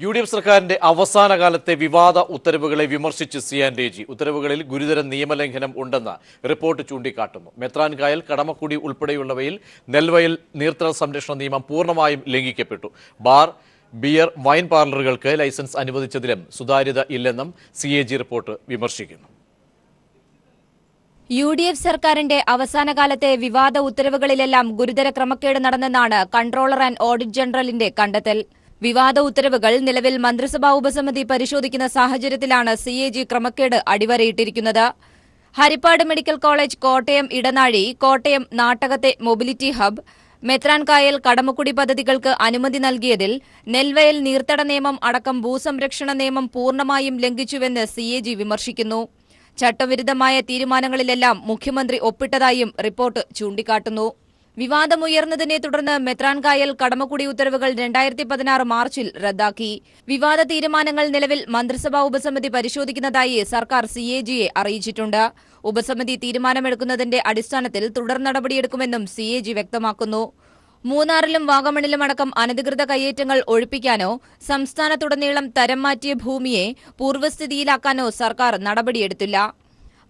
UDF സർക്കാരിന്റെ അവസാന കാലത്തെ വിവാദ ഉത്തരവുകളെ വിമർശിച്ച് CNDG ഉത്തരവുകളിൽ ഗുരുതര നിയമലംഘനം ഉണ്ടെന്ന് റിപ്പോർട്ട് ചൂണ്ടിക്കാട്ടുന്നു. മെത്രാൻകായൽ, കടമക്കുടി ഉൾപ്പെടെയുള്ളവയിൽ നെൽവയൽ നീർത്തട സംരക്ഷണ നിയമം പൂർണ്ണമായും ലംഘിക്കപ്പെട്ടു. ബാർ, ബിയർ, വൈൻ പാർലറുകൾക്ക് ലൈസൻസ് അനുവദിച്ചതിലും സുതാര്യത ഇല്ലെന്നും CAG റിപ്പോർട്ട് വിമർശിക്കുന്നു. UDF സർക്കാരിന്റെ അവസാന കാലത്തെ വിവാദ ഉത്തരവുകളിലെല്ലാം ഗുരുതര ക്രമക്കേട് നടന്നെന്നാണ് കൺട്രോളർ ആൻഡ് ഓഡിറ്റ് ജനറലിന്റെ കണ്ടെത്തൽ. വിവാദ ഉത്തരവുകൾ നിലവിൽ മന്ത്രിസഭാ ഉപസമിതി പരിശോധിക്കുന്ന സാഹചര്യത്തിലാണ് CAG ക്രമക്കേട് അടിവരയിട്ടിരിക്കുന്നത്. ഹരിപ്പാട് മെഡിക്കൽ കോളേജ്, കോട്ടയം ഇടനാഴി, കോട്ടയം നാട്ടകത്തെ മൊബിലിറ്റി ഹബ്, മെത്രാൻകായൽ, കടമക്കുടി പദ്ധതികൾക്ക് അനുമതി നൽകിയതിൽ നെൽവയൽ നീർത്തട നിയമം അടക്കം ഭൂസംരക്ഷണ നിയമം പൂർണ്ണമായും ലംഘിച്ചുവെന്ന് CAG വിമർശിക്കുന്നു. ചട്ടവിരുദ്ധമായ തീരുമാനങ്ങളിലെല്ലാം മുഖ്യമന്ത്രി ഒപ്പിട്ടതായും റിപ്പോർട്ട് ചൂണ്ടിക്കാട്ടുന്നു. വിവാദമുയർന്നതിനെ തുടർന്ന് മെത്രാൻകായൽ, കടമക്കുടി ഉത്തരവുകൾ 2016 മാർച്ചിൽ റദ്ദാക്കി. വിവാദ തീരുമാനങ്ങൾ നിലവിൽ മന്ത്രിസഭാ ഉപസമിതി പരിശോധിക്കുന്നതായി സർക്കാർ CAGയെ അറിയിച്ചിട്ടുണ്ട്. ഉപസമിതി തീരുമാനമെടുക്കുന്നതിന്റെ അടിസ്ഥാനത്തിൽ തുടർ നടപടിയെടുക്കുമെന്നും CAG വ്യക്തമാക്കുന്നു. മൂന്നാറിലും വാഗമണിലും അടക്കം അനധികൃത കയ്യേറ്റങ്ങൾ ഒഴിപ്പിക്കാനോ സംസ്ഥാനത്തുടനീളം തരം മാറ്റിയ ഭൂമിയെ പൂർവ്വസ്ഥിതിയിലാക്കാനോ സർക്കാർ നടപടിയെടുത്തില്ല.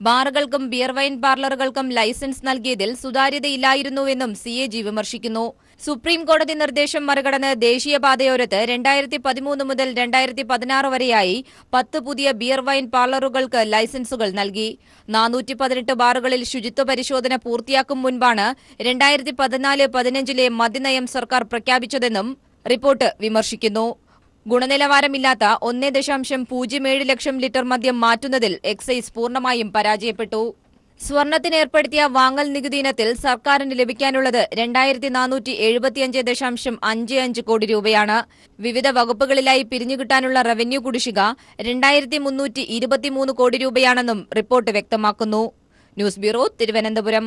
ബാറുകൾക്കും ബിയർ വൈൻ പാർലറുകൾക്കും ലൈസൻസ് നൽകിയതിൽ സുതാര്യതയില്ലായിരുന്നുവെന്നും CAG വിമർശിക്കുന്നു. സുപ്രീം കോടതി നിർദ്ദേശം മറികടന്ന് ദേശീയപാതയോരത്ത് 2013 മുതൽ 2016 വരെയായി 10 പുതിയ ബിയർ വൈൻ പാർലറുകൾക്ക് ലൈസൻസുകൾ നൽകി. 418 ബാറുകളിൽ ശുചിത്വ പരിശോധന പൂർത്തിയാക്കും മുൻപാണ് 2014-15 മദ്യനയം സർക്കാർ പ്രഖ്യാപിച്ചതെന്നും റിപ്പോർട്ട് വിമർശിക്കുന്നു. ഗുണനിലവാരമില്ലാത്ത 1.07 ലക്ഷം ലിറ്റർ മദ്യം മാറ്റുന്നതിൽ എക്സൈസ് പൂർണ്ണമായും പരാജയപ്പെട്ടു. സ്വർണത്തിന് ഏർപ്പെടുത്തിയ വാങ്ങൽ നികുതി ഇനത്തിൽ സർക്കാരിന് ലഭിക്കാനുള്ളത് 2475.55 കോടി രൂപയാണ്. വിവിധ വകുപ്പുകളിലായി പിരിഞ്ഞുകിട്ടാനുള്ള റവന്യൂ കുടിശ്ശിക 2323 കോടി രൂപയാണെന്നും റിപ്പോർട്ട് വ്യക്തമാക്കുന്നു. News bureau, Thiruvananthapuram.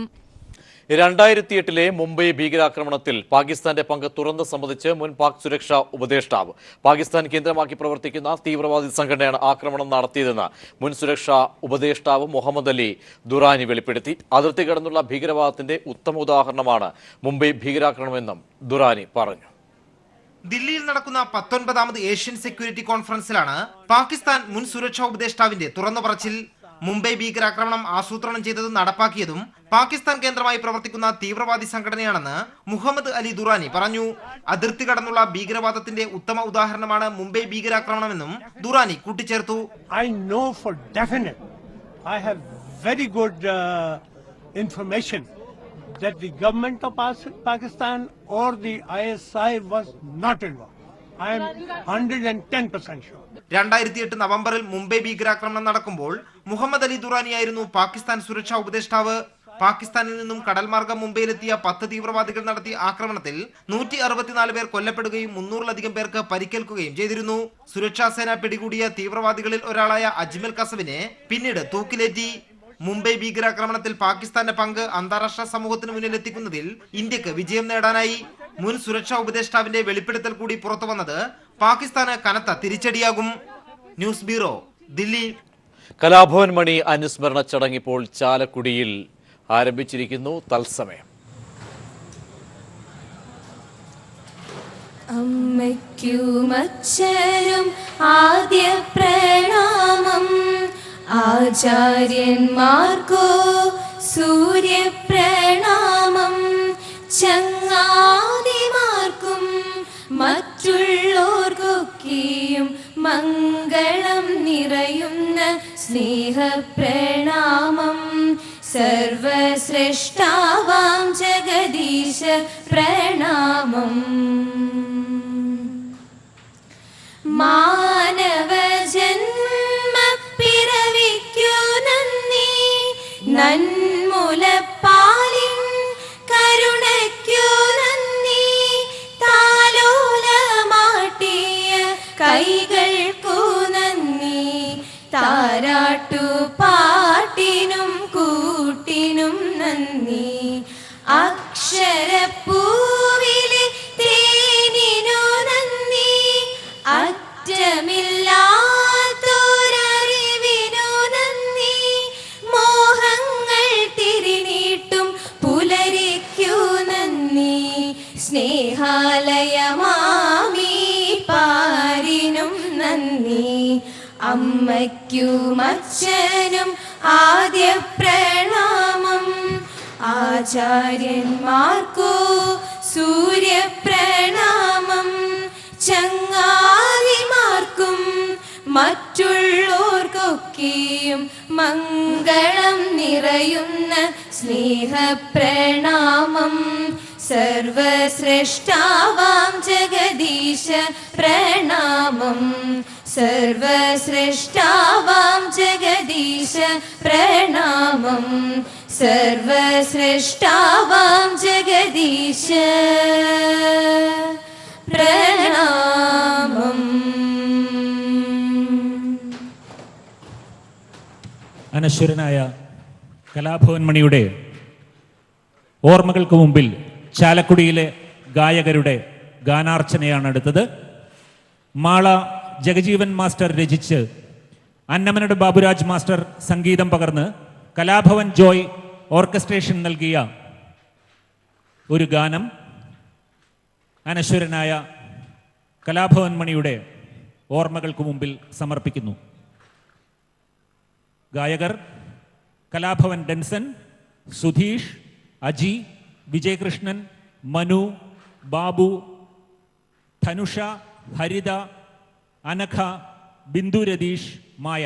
2008 മുംബൈ ഭീകരാക്രമണത്തിൽ പാകിസ്ഥാന്റെ പങ്ക് തുറന്ന് സമ്മതിച്ച് മുൻ പാക് സുരക്ഷാ ഉപദേഷ്ടാവ്. പാകിസ്ഥാൻ കേന്ദ്രമാക്കി പ്രവർത്തിക്കുന്ന തീവ്രവാദി സംഘടനയാണ് ആക്രമണം നടത്തിയതെന്ന് മുൻ സുരക്ഷാ ഉപദേഷ്ടാവ് മുഹമ്മദ് അലി ദുറാനി വെളിപ്പെടുത്തി. അതിർത്തി കടന്നുള്ള ഭീകരവാദത്തിന്റെ ഉത്തമ ഉദാഹരണമാണ് മുംബൈ ഭീകരാക്രമണമെന്നും ദുറാനി പറഞ്ഞു. ദില്ലിയിൽ നടക്കുന്ന 19ാമത് ഏഷ്യൻ സെക്യൂരിറ്റി കോൺഫറൻസിലാണ് പാകിസ്ഥാൻ മുൻ സുരക്ഷാ ഉപദേഷ്ടാവിന്റെ തുറന്നു പറച്ചിൽ. മുംബൈ ഭീകരാക്രമണം ആസൂത്രണം ചെയ്തതും നടപ്പാക്കിയതും പാകിസ്ഥാൻ കേന്ദ്രമായി പ്രവർത്തിക്കുന്ന തീവ്രവാദി സംഘടനയാണെന്ന് മുഹമ്മദ് അലി ദുറാനി പറഞ്ഞു. അതിർത്തി കടന്നുള്ള ഭീകരവാദത്തിന്റെ ഉത്തമ ഉദാഹരണമാണ് മുംബൈ ഭീകരാക്രമണമെന്നും ദുറാനി കൂട്ടിച്ചേർത്തു. I know for definite, I have very good information that the government of Pakistan or the ISI was not involved. I am 110% sure. 2008 നവംബറിൽ മുംബൈ ഭീകരാക്രമണം നടക്കുമ്പോൾ മുഹമ്മദ് അലി ദുറാനിയായിരുന്നു പാകിസ്ഥാൻ സുരക്ഷാ ഉപദേഷ്ടാവ്. പാകിസ്ഥാനിൽ നിന്നും കടൽമാർഗം മുംബൈയിലെത്തിയ 10 തീവ്രവാദികൾ നടത്തിയ ആക്രമണത്തിൽ 164 പേർ കൊല്ലപ്പെടുകയും 300-ലധികം പേർക്ക് പരിക്കേൽക്കുകയും ചെയ്തിരുന്നു. സുരക്ഷാ സേന പിടികൂടിയ തീവ്രവാദികളിൽ ഒരാളായ അജ്മൽ കസബിനെ പിന്നീട് തൂക്കിലേറ്റി. മുംബൈ ഭീകരാക്രമണത്തിൽ പാകിസ്ഥാന്റെ പങ്ക് അന്താരാഷ്ട്ര സമൂഹത്തിന് മുന്നിൽ എത്തിക്കുന്നതിൽ ഇന്ത്യക്ക് വിജയം നേടാനായി. മുൻ സുരക്ഷാ ഉപദേഷ്ടാവിന്റെ വെളിപ്പെടുത്തൽ കൂടി പുറത്തു വന്നത് പാകിസ്ഥാന് കനത്ത തിരിച്ചടിയാകും. News bureau, Delhi. കലാഭവൻ മണി അനുസ്മരണ ചടങ്ങ് ഇപ്പോൾ ചാലക്കുടിയിൽ ആരംഭിച്ചിരിക്കുന്നു. തത്സമയം അമ്മയ്ക്കുമച്ഛനും ആദ്യ പ്രണാമം, ആചാര്യന്മാർക്കോ സൂര്യപ്രണാമം, ചങ്ങാതിമാർക്കും മറ്റുള്ളോർക്കൊക്കെയും മംഗളം നിറയുന്ന സ്നേഹപ്രണാമം, സർവശ്രേഷ്ഠാവാം ജഗദീശ പ്രണാമം. മാനവജന്മ പിറവിക്കു നന്ദി, നന്മുലപ്പാലിൻ കരുണയ്ക്കു നന്ദി, താലോലമാട്ടിയ കൈകൾക്കു നന്ദി, താരാട്ടുപാട്ടിനും കൂട്ടിനും നന്ദി, അക്ഷരപ്പൂവിലെ തേനിനു നന്ദി, അറ്റമില്ലാത്തൊരറിവിനു നന്ദി, മോഹങ്ങൾ തിരിനീട്ടും പുലരിക്കു നന്ദി, സ്നേഹാലയമാമീ പാരിനും നന്ദി. അമ്മയ്ക്കും അച്ഛനും ആദ്യ പ്രണാമം. ആചാര്യന്മാർക്കു സൂര്യപ്രണാമം. ചങ്ങാതിമാർക്കും മറ്റുള്ളോർക്കൊക്കെയും മംഗളം നിറയുന്ന സ്നേഹപ്രണാമം. സർവശ്രേഷ്ഠാവാം ജഗദീശ പ്രണാമം. സർവശ്രേഷ്ഠാവാം ജഗദീശ പ്രണാമം. സർവശ്രേഷ്ഠാവാം ജഗദീശ പ്രണാമം. അനശ്വരനായ കലാഭവൻ മണിയുടെ ഓർമ്മകൾക്ക് മുമ്പിൽ ചാലക്കുടിയിലെ ഗായകരുടെ ഗാനാർച്ചനയാണ് അടുത്തത്. മാള ജഗജീവൻ മാസ്റ്റർ രചിച്ച് അന്നമനട് ബാബുരാജ് മാസ്റ്റർ സംഗീതം പകർന്ന് കലാഭവൻ ജോയ് ഓർക്കസ്ട്രേഷൻ നൽകിയ ഒരു ഗാനം അനശ്വരനായ കലാഭവൻ മണിയുടെ ഓർമ്മകൾക്ക് മുമ്പിൽ സമർപ്പിക്കുന്നു. ഗായകർ കലാഭവൻ ഡെൻസൺ, സുധീഷ്, അജി, വിജയകൃഷ്ണൻ, മനു, ബാബു, ധനുഷ, ഹരിത, അനഘ, ബിന്ദു രതീഷ്, മായ.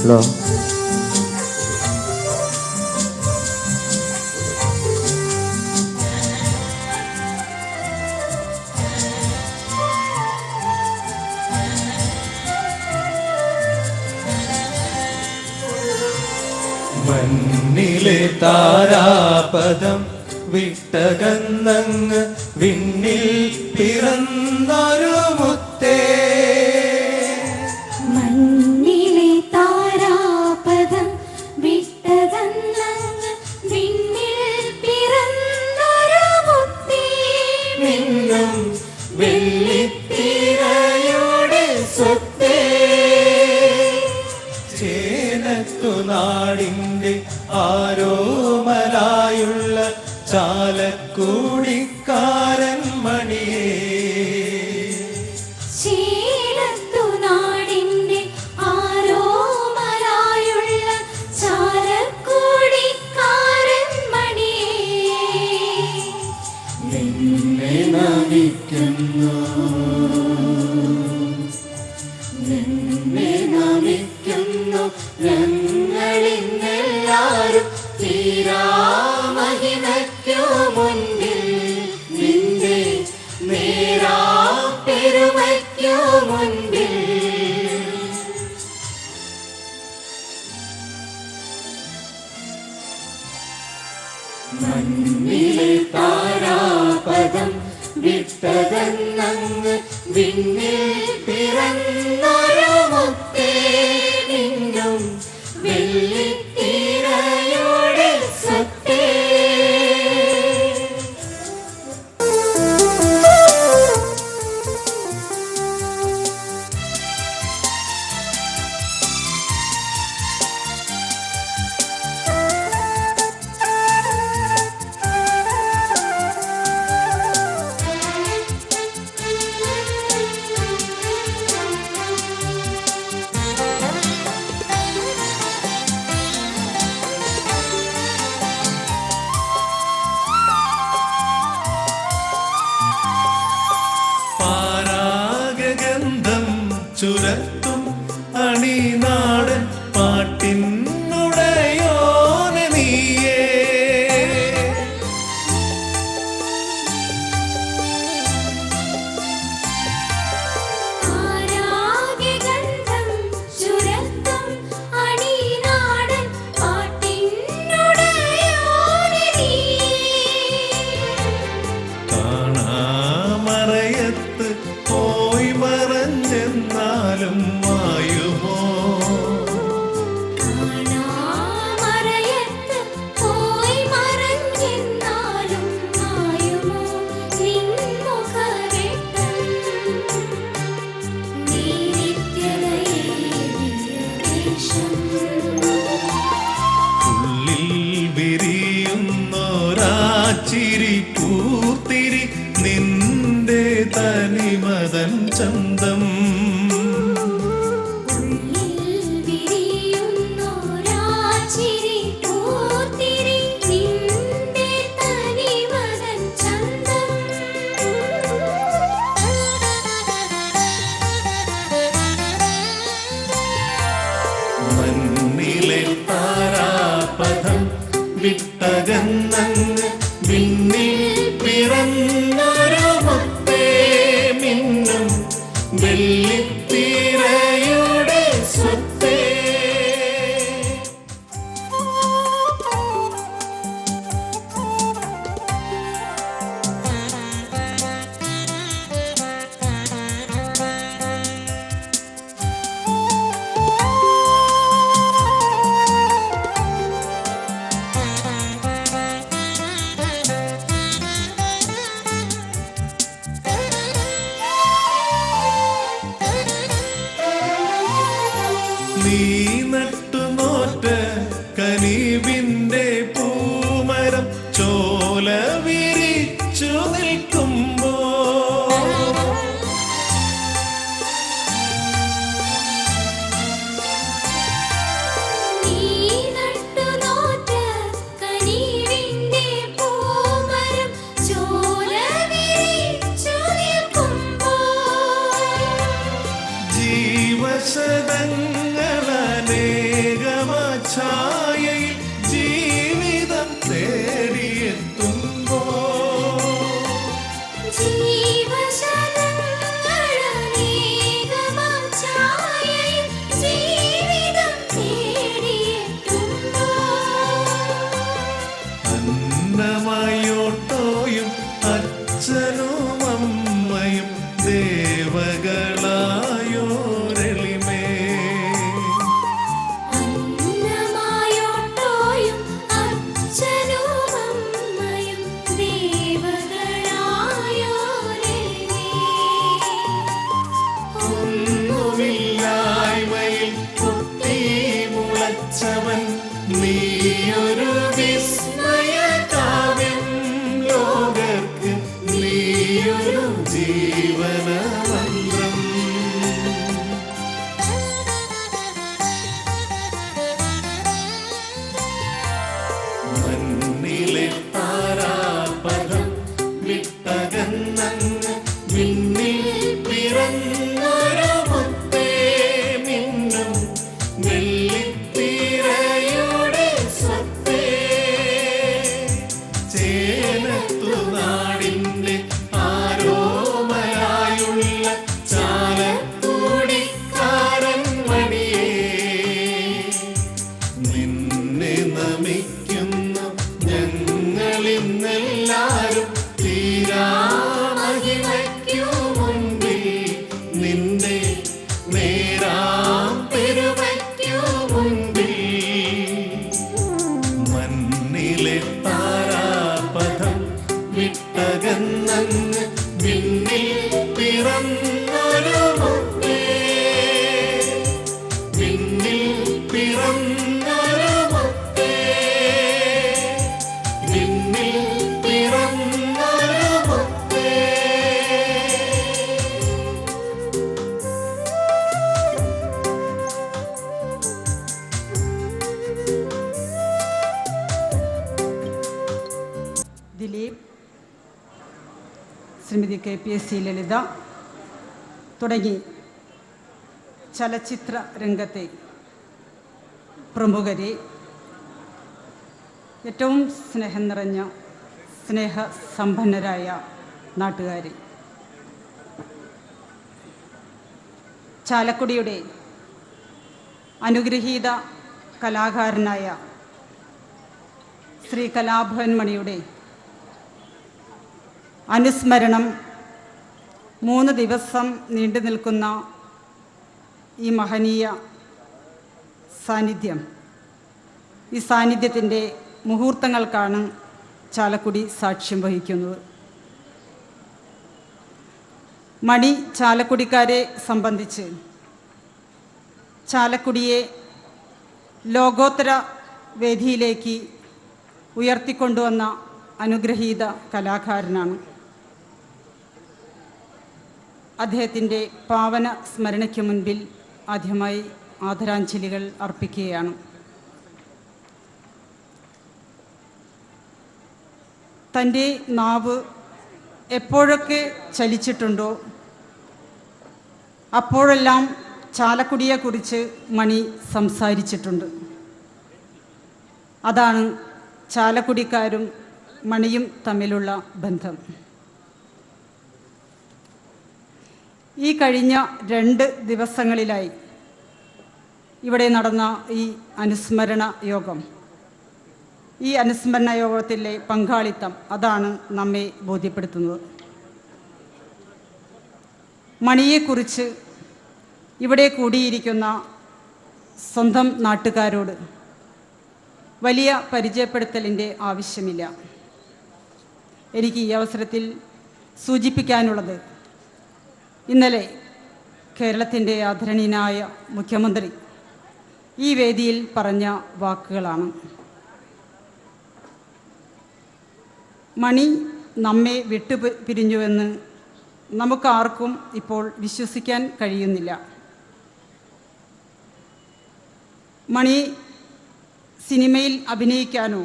ഹലോ, മണ്ണിലെ താരാപദം വിട്ടകന്നങ്ങ് വിണ്ണിൽ പിറന്നൊരു മുത്തേ. മണ്ണിലെ താരാപദം വിട്ടകന്നങ്ങ് വിണ്ണിൽ പിറന്നൊരു മുത്തേ. മിന്നും വെള്ളിത്തിരയുടെ സ്വത്തേ. ചേനത്തു നാടിൻ്റെ ആരോമലായുള്ള ചാലക്കുടിക്കാരൻ മണിയേ. ശീലത്തു നാടിൻ്റെ ആരോമലായുള്ള ചാലക്കുടിക്കാരൻ മണിയേ. നിന്നെ നമിക്കുന്നു, നിന്നെ നമിക്കുന്നു ഞങ്ങളിന്നെല്ലാരും തീരാമഹിമയ്ക്കു മുൻപിൽ. നിന്റെ നേരാ പെരുമയ്ക്കു മുൻപിൽ. മണ്ണിലെ താരാപദം വിട്ടകന്നങ്ങ് വിണ്ണിൽ പിറന്നൊരു മുത്തേ. നിന്നും വെള്ളിത്തിരയുടെ സ്വത്തേ. പൂത്തിരി നിന്റെ തനിമതൻ ചന്തം ഉള്ളിൽ വിരിയുന്നൊരാച്ചിരി പൂത്തിരി നിന്റെ തനിമതൻ ചന്തം മണ്ണിലെ താരാപഥം വിട്ടകന്നങ്ങ് വിണ്ണിൽ പിറന്നൊരു മുത്തേ മിന്നും വെള്ളിത്തിരയുടെ സ്വത്തേ. നീ നട്ടുനോറ്റ കനിവിന്റെ പൂമരം ചോല വിരിച്ചു നിൽക്കുമ്പോ നീ നട്ടുനോറ്റ കനിവിന്റെ പൂമരം ചോല വിരിച്ചു നിൽക്കുമ്പോൾ ജീവശതങ്ങളനേകമാഛായയിൽ ജീവിതം തേടിയെത്തുമ്പോ ജീവശതങ്ങളനേകമാഛായയിൽ ജീവിതം തേടിയെത്തുമ്പോൾ അന്നമായോട്ടോയും അച്ഛനും അമ്മയും ദേവകളായോരെളിമേ അന്നമായോട്ടോയും അച്ഛനും അമ്മയും ദേവകളായോരെളിമേ ഒന്നുമില്ലായ്മയിൽ പൊട്ടി മുളച്ചവൻ നീയൊരു വിസ്മയ കാവ്യം ലോകർക്ക് നീയൊരു ജീവനമന്ത്രം മണ്ണിലെ താരാപഥം വിട്ടകന്നങ്ങ് വിണ്ണിൽ പിറന്നൊരു മുത്തേ മിന്നും വെള്ളിത്തിരയുടെ സ്വത്തേ. ചേനത്തുനാടിന്റെ ആരോമലായുള്ള ചാലക്കുടിക്കാരൻ മണിയേ നിന്നെ നമിക്കുന്നു ഞങ്ങളിന്നെല്ലാരും തീരാമഹിമയ്ക്കു മുൻപിൽ നിന്റെ നേരാം പെരുമയ്ക്കു മുൻപിൽ മണ്ണിലെ താരാപഥം വിട്ടകന്നങ്ങ് വിണ്ണിൽ പിറന്നൊരു മുത്തേ വിണ്ണിൽ പിറന്നൊരു മുത്തേ വിണ്ണിൽ പിറന്നൊരു മുത്തേ. ദിലീപ്, ശ്രീമതി KPSC ലളിത തുടങ്ങി ചലച്ചിത്ര രംഗത്തെ പ്രമുഖരെ, ഏറ്റവും സ്നേഹം നിറഞ്ഞ സ്നേഹസമ്പന്നരായ നാട്ടുകാരെ, ചാലക്കുടിയുടെ അനുഗ്രഹീത കലാകാരനായ ശ്രീ കലാഭവൻ മണിയുടെ അനുസ്മരണം 3 ദിവസം നീണ്ടു നിൽക്കുന്ന ഈ മഹനീയ സാന്നിധ്യം, ഈ സാന്നിധ്യത്തിൻ്റെ മുഹൂർത്തങ്ങൾക്കാണ് ചാലക്കുടി സാക്ഷ്യം വഹിക്കുന്നത്. മണി ചാലക്കുടിക്കാരെ സംബന്ധിച്ച് ചാലക്കുടിയെ ലോകോത്തര വേദിയിലേക്ക് ഉയർത്തിക്കൊണ്ടുവന്ന അനുഗ്രഹീത കലാകാരനാണ്. അദ്ദേഹത്തിൻ്റെ പാവന സ്മരണയ്ക്ക് മുൻപിൽ ആദ്യമായി ആദരാഞ്ജലികൾ അർപ്പിക്കുകയാണ്. തൻ്റെ നാവ് എപ്പോഴൊക്കെ ചലിച്ചിട്ടുണ്ടോ അപ്പോഴെല്ലാം ചാലക്കുടിയെക്കുറിച്ച് മണി സംസാരിച്ചിട്ടുണ്ട്. അതാണ് ചാലക്കുടിക്കാരും മണിയും തമ്മിലുള്ള ബന്ധം. ഈ കഴിഞ്ഞ 2 ദിവസങ്ങളിലായി ഇവിടെ നടന്ന ഈ അനുസ്മരണ യോഗം, ഈ അനുസ്മരണ യോഗത്തിലെ പങ്കാളിത്തം അതാണ് നമ്മെ ബോധ്യപ്പെടുത്തുന്നത്. മണിയെക്കുറിച്ച് ഇവിടെ കൂടിയിരിക്കുന്ന സ്വന്തം നാട്ടുകാരോട് വലിയ പരിചയപ്പെടുത്തലിൻ്റെ ആവശ്യമില്ല. എനിക്ക് ഈ അവസരത്തിൽ സൂചിപ്പിക്കാനുള്ളത് ഇന്നലെ കേരളത്തിൻ്റെ ആദരണീയനായ മുഖ്യമന്ത്രി ഈ വേദിയിൽ പറഞ്ഞ വാക്കുകളാണ്. മണി നമ്മെ വിട്ടുപിരിഞ്ഞുവെന്ന് നമുക്കാർക്കും ഇപ്പോൾ വിശ്വസിക്കാൻ കഴിയുന്നില്ല. മണി സിനിമയിൽ അഭിനയിക്കാനോ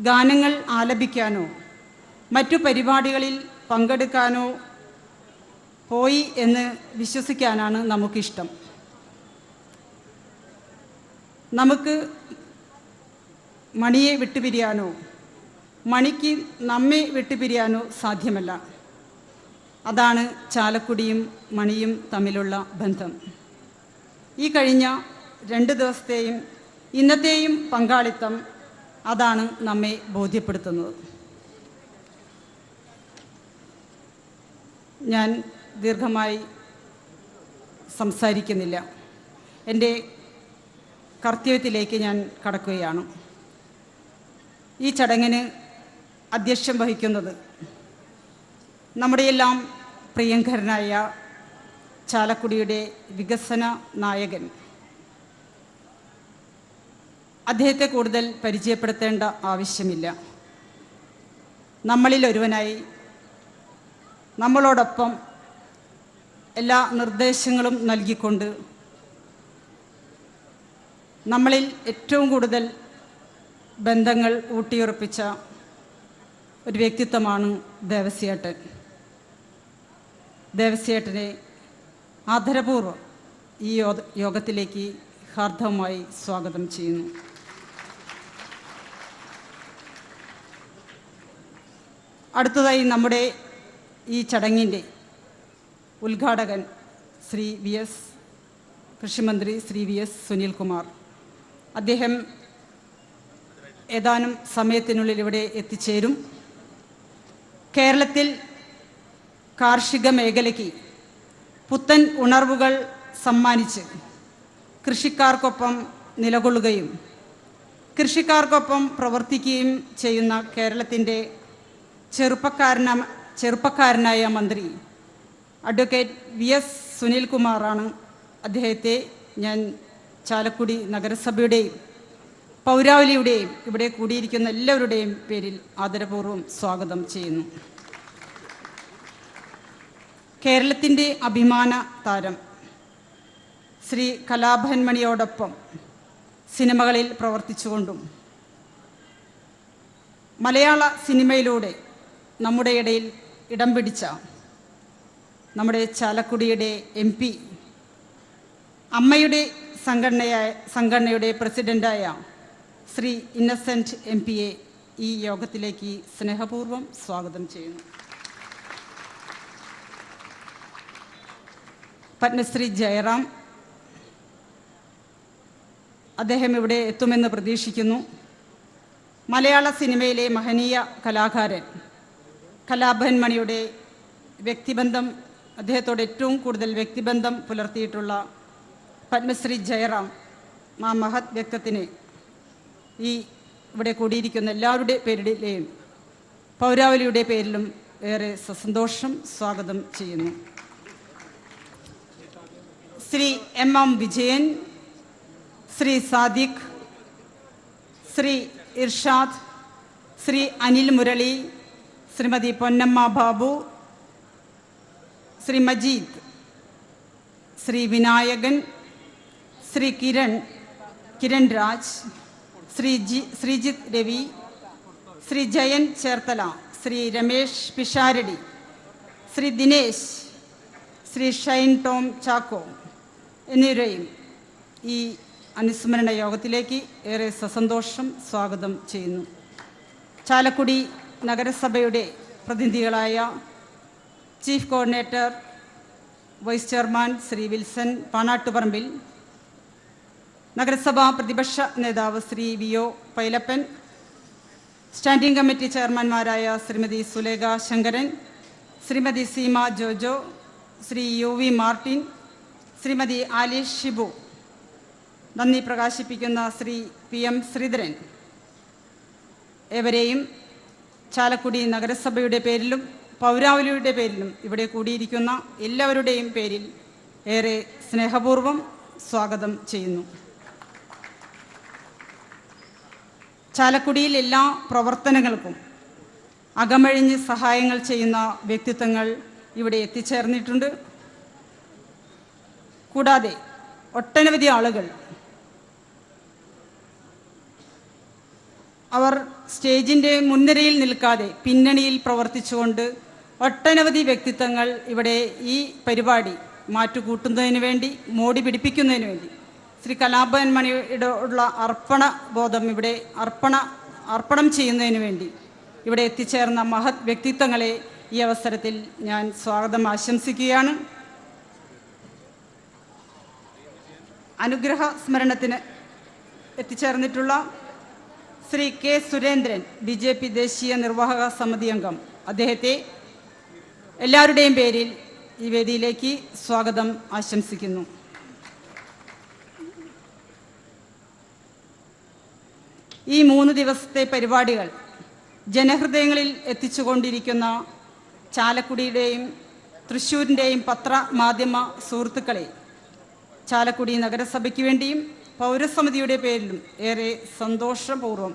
ഗാനങ്ങൾ ആലപിക്കാനോ മറ്റു പരിപാടികളിൽ പങ്കെടുക്കാനോ പോയി എന്ന് വിശ്വസിക്കാനാണ് നമുക്കിഷ്ടം. നമുക്ക് മണിയെ വിട്ടുപിരിയാനോ മണിക്ക് നമ്മെ വിട്ടുപിരിയാനോ സാധ്യമല്ല. അതാണ് ചാലക്കുടിയും മണിയും തമ്മിലുള്ള ബന്ധം. ഈ കഴിഞ്ഞ 2 ദിവസത്തെയും ഇന്നത്തെയും പങ്കാളിത്തം അതാണ് നമ്മെ ബോധ്യപ്പെടുത്തുന്നത്. ഞാൻ ദീർഘമായി സംസാരിക്കുന്നില്ല. എൻ്റെ കർത്തവ്യത്തിലേക്ക് ഞാൻ കടക്കുകയാണ്. ഈ ചടങ്ങിന് അധ്യക്ഷം വഹിക്കുന്നത് നമ്മുടെയെല്ലാം പ്രിയങ്കരനായ ചാലക്കുടിയുടെ വികസന നായകൻ. അദ്ദേഹത്തെ കൂടുതൽ പരിചയപ്പെടുത്തേണ്ട ആവശ്യമില്ല. നമ്മളിൽ ഒരുവനായി നമ്മളോടൊപ്പം എല്ലാ നിർദ്ദേശങ്ങളും നൽകിക്കൊണ്ട് നമ്മളിൽ ഏറ്റവും കൂടുതൽ ബന്ധങ്ങൾ ഊട്ടിയുറപ്പിച്ച ഒരു വ്യക്തിത്വമാണ് ദേവസ്യേട്ടൻ. ദേവസ്യേട്ടനെ ആദരപൂർവ്വം ഈ യോഗത്തിലേക്ക് ഹാർദവമായി സ്വാഗതം ചെയ്യുന്നു. അടുത്തതായി നമ്മുടെ ഈ ചടങ്ങിൻ്റെ ഉദ്ഘാടകൻ ശ്രീ VS കൃഷിമന്ത്രി ശ്രീ VS സുനിൽകുമാർ. അദ്ദേഹം ഏതാനും സമയത്തിനുള്ളിൽ ഇവിടെ എത്തിച്ചേരും. കേരളത്തിൽ കാർഷിക മേഖലയ്ക്ക് പുത്തൻ ഉണർവുകൾ സമ്മാനിച്ച് കൃഷിക്കാർക്കൊപ്പം നിലകൊള്ളുകയും കൃഷിക്കാർക്കൊപ്പം പ്രവർത്തിക്കുകയും ചെയ്യുന്ന കേരളത്തിൻ്റെ ചെറുപ്പക്കാരനായ മന്ത്രി അഡ്വക്കേറ്റ് VS സുനിൽകുമാറാണ്. അദ്ദേഹത്തെ ഞാൻ ചാലക്കുടി നഗരസഭയുടെയും പൗരാവലിയുടെയും ഇവിടെ കൂടിയിരിക്കുന്ന എല്ലാവരുടെയും പേരിൽ ആദരപൂർവ്വം സ്വാഗതം ചെയ്യുന്നു. കേരളത്തിൻ്റെ അഭിമാന താരം ശ്രീ കലാഭവൻ മണിയോടൊപ്പം സിനിമകളിൽ പ്രവർത്തിച്ചുകൊണ്ടും മലയാള സിനിമയിലൂടെ നമ്മുടെ ഇടയിൽ ഇടം പിടിച്ച നമ്മുടെ ചാലക്കുടിയുടെ MP, അമ്മയുടെ സംഘടനയുടെ പ്രസിഡൻ്റായ ശ്രീ ഇന്നസെൻറ്റ് MP-യെ ഈ യോഗത്തിലേക്ക് സ്നേഹപൂർവ്വം സ്വാഗതം ചെയ്യുന്നു. പത്മശ്രീ ജയറാം, അദ്ദേഹം ഇവിടെ എത്തുമെന്ന് പ്രതീക്ഷിക്കുന്നു. മലയാള സിനിമയിലെ മഹനീയ കലാകാരൻ കലാഭവൻ മണിയുടെ വ്യക്തിബന്ധം, അദ്ദേഹത്തോട് ഏറ്റവും കൂടുതൽ വ്യക്തിബന്ധം പുലർത്തിയിട്ടുള്ള പത്മശ്രീ ജയറാം, ആ മഹത് വ്യക്തിത്വത്തിന് ഈ ഇവിടെ കൂടിയിരിക്കുന്ന എല്ലാവരുടെ പേരിലെയും പൗരാവലിയുടെ പേരിലും ഏറെ സന്തോഷം സ്വാഗതം ചെയ്യുന്നു. ശ്രീ MM വിജയൻ, ശ്രീ സാദിഖ്, ശ്രീ ഇർഷാദ്, ശ്രീ അനിൽ മുരളി, ശ്രീമതി പൊന്നമ്മ ബാബു, ശ്രീ മജീദ്, ശ്രീ വിനായകൻ, ശ്രീ കിരൺ രാജ്, ശ്രീജിത്ത് രവി, ശ്രീ ജയൻ ചേർത്തല, ശ്രീ രമേശ് പിഷാരടി, ശ്രീ ദിനേശ്, ശ്രീ ഷൈൻ ടോം ചാക്കോ എന്നിവരെയും ഈ അനുസ്മരണ യോഗത്തിലേക്ക് ഏറെ സസന്തോഷം സ്വാഗതം ചെയ്യുന്നു. ചാലക്കുടി നഗരസഭയുടെ പ്രതിനിധികളായ chief coordinator, vice chairman Shri Wilson Panattuparambil, നഗരസഭാ പ്രതിപക്ഷ നേതാവ് Shri V O Pailappan, standing committee ചെയർമാൻമാരായ ശ്രീമതി സുലേഖ ശങ്കരൻ, ശ്രീമതി സീമ ജോജോ, ശ്രീ യു വി മാർട്ടിൻ, ശ്രീമതി ആലിഷ് ഷിബു, നന്ദി പ്രകാശിപ്പിക്കുന്ന ശ്രീ പി എം ശ്രീധരൻ, ഏവരെയും ചാലക്കുടി നഗരസഭയുടെ പേരിലും പൗരാവലിയുടെ പേരിലും ഇവിടെ കൂടിയിരിക്കുന്ന എല്ലാവരുടെയും പേരിൽ ഏറെ സ്നേഹപൂർവ്വം സ്വാഗതം ചെയ്യുന്നു. ചാലക്കുടിയിൽ എല്ലാ പ്രവർത്തനങ്ങൾക്കും അകമഴിഞ്ഞ് സഹായങ്ങൾ ചെയ്യുന്ന വ്യക്തിത്വങ്ങൾ ഇവിടെ എത്തിച്ചേർന്നിട്ടുണ്ട്. കൂടാതെ ഒട്ടനവധി ആളുകൾ അവർ സ്റ്റേജിൻ്റെ മുൻനിരയിൽ നിൽക്കാതെ പിന്നണിയിൽ പ്രവർത്തിച്ചുകൊണ്ട് ഒട്ടനവധി വ്യക്തിത്വങ്ങൾ ഇവിടെ ഈ പരിപാടി മാറ്റുകൂട്ടുന്നതിന് വേണ്ടി, മോടി പിടിപ്പിക്കുന്നതിന് വേണ്ടി, ശ്രീ കലാഭവൻ മണിയുടെ ഉള്ള അർപ്പണ ബോധം ഇവിടെ അർപ്പണം ചെയ്യുന്നതിന് വേണ്ടി ഇവിടെ എത്തിച്ചേർന്ന മഹത് വ്യക്തിത്വങ്ങളെ ഈ അവസരത്തിൽ ഞാൻ സ്വാഗതം ആശംസിക്കുകയാണ്. അനുഗ്രഹ സ്മരണത്തിന് എത്തിച്ചേർന്നിട്ടുള്ള ശ്രീ കെ സുരേന്ദ്രൻ, BJP ദേശീയ നിർവാഹക സമിതി അംഗം, അദ്ദേഹത്തെ എല്ലാവരുടെയും പേരിൽ ഈ വേദിയിലേക്ക് സ്വാഗതം ആശംസിക്കുന്നു. ഈ 3 ദിവസത്തെ പരിപാടികൾ ജനഹൃദയങ്ങളിൽ എത്തിച്ചുകൊണ്ടിരിക്കുന്ന ചാലക്കുടിയുടെയും തൃശ്ശൂരിൻ്റെയും പത്രമാധ്യമ സുഹൃത്തുക്കളെ ചാലക്കുടി നഗരസഭയ്ക്ക് വേണ്ടിയും പൗരസമിതിയുടെ പേരിലും ഏറെ സന്തോഷപൂർവ്വം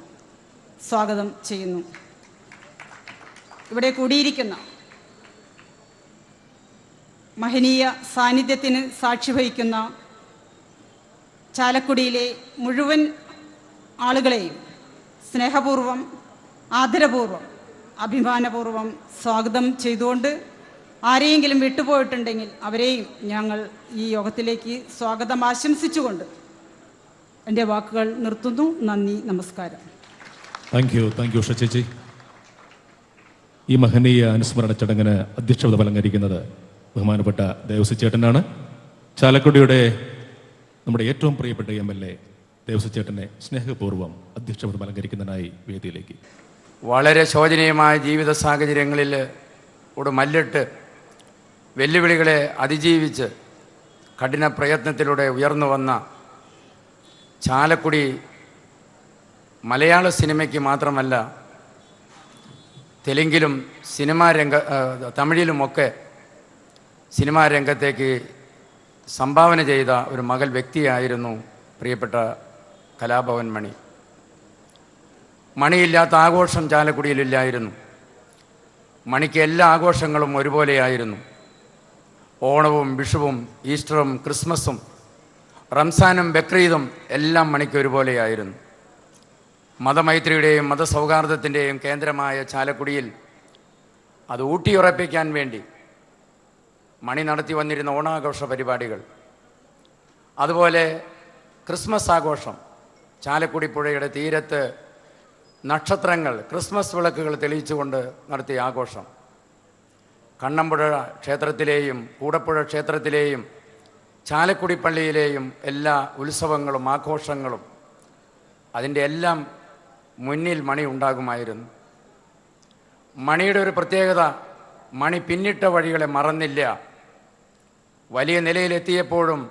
സ്വാഗതം ചെയ്യുന്നു. ഇവിടെ കൂടിയിരിക്കുന്ന മഹനീയ സാന്നിധ്യത്തിന് സാക്ഷി വഹിക്കുന്ന ചാലക്കുടിയിലെ മുഴുവൻ ആളുകളെയും സ്നേഹപൂർവ്വം, ആദരപൂർവ്വം, അഭിമാനപൂർവ്വം സ്വാഗതം ചെയ്തുകൊണ്ട് ആരെയെങ്കിലും വിട്ടുപോയിട്ടുണ്ടെങ്കിൽ അവരെയും ഞങ്ങൾ ഈ യോഗത്തിലേക്ക് സ്വാഗതം ആശംസിച്ചുകൊണ്ട് എൻ്റെ വാക്കുകൾ നിർത്തുന്നു. നന്ദി, നമസ്കാരം. താങ്ക് യു ഉഷ ചേച്ചി. ഈ മഹനീയ അനുസ്മരണ ചടങ്ങിന് അധ്യക്ഷത അലങ്കരിക്കുന്നത് ബഹുമാനപ്പെട്ട ദേവസി ചേട്ടനാണ്. ചാലക്കുടിയുടെ നമ്മുടെ ഏറ്റവും പ്രിയപ്പെട്ട MLA ദേവസി ചേട്ടനെ സ്നേഹപൂർവ്വം അധ്യക്ഷത അലങ്കരിക്കുന്നതിനായി വേദിയിലേക്ക്. വളരെ ശോചനീയമായ ജീവിത സാഹചര്യങ്ങളിൽ മല്ലിട്ട് വെല്ലുവിളികളെ അതിജീവിച്ച് കഠിന പ്രയത്നത്തിലൂടെ ഉയർന്നു വന്ന ചാലക്കുടി മലയാള സിനിമയ്ക്ക് മാത്രമല്ല തെലുങ്കിലും തമിഴിലുമൊക്കെ സിനിമാ രംഗത്തേക്ക് സംഭാവന ചെയ്ത ഒരു മകൾ വ്യക്തിയായിരുന്നു പ്രിയപ്പെട്ട കലാഭവൻ മണി. മണിയില്ലാത്ത ആഘോഷം ചാലക്കുടിയിലില്ലായിരുന്നു. മണിക്ക് എല്ലാ ആഘോഷങ്ങളും ഒരുപോലെയായിരുന്നു. ഓണവും വിഷുവും ഈസ്റ്ററും ക്രിസ്മസും റംസാനും ബക്രീദും എല്ലാം മണിക്ക് ഒരുപോലെയായിരുന്നു. മതമൈത്രിയുടെയും മതസൗഹാർദ്ദത്തിൻ്റെയും കേന്ദ്രമായ ചാലക്കുടിയിൽ അത് ഊട്ടിയുറപ്പിക്കാൻ വേണ്ടി മണി നടത്തി വന്നിരുന്ന ഓണാഘോഷ പരിപാടികൾ, അതുപോലെ ക്രിസ്മസ് ആഘോഷം, ചാലക്കുടി പുഴയുടെ തീരത്ത് നക്ഷത്രങ്ങൾ, ക്രിസ്മസ് വിളക്കുകൾ തെളിയിച്ചുകൊണ്ട് നടത്തിയ ആഘോഷം, കണ്ണമ്പുഴ ക്ഷേത്രത്തിലെയും കൂടപ്പുഴ ക്ഷേത്രത്തിലെയും ചാലക്കുടി പള്ളിയിലെയും എല്ലാ ഉത്സവങ്ങളും ആഘോഷങ്ങളും, അതിൻ്റെ എല്ലാം മുന്നിൽ മണി ഉണ്ടാകുമായിരുന്നു. മണിയുടെ ഒരു പ്രത്യേകത, മണി പിന്നിട്ട വഴികളെ മറന്നില്ല. വലിയ നിലയിലെത്തിയപ്പോഴും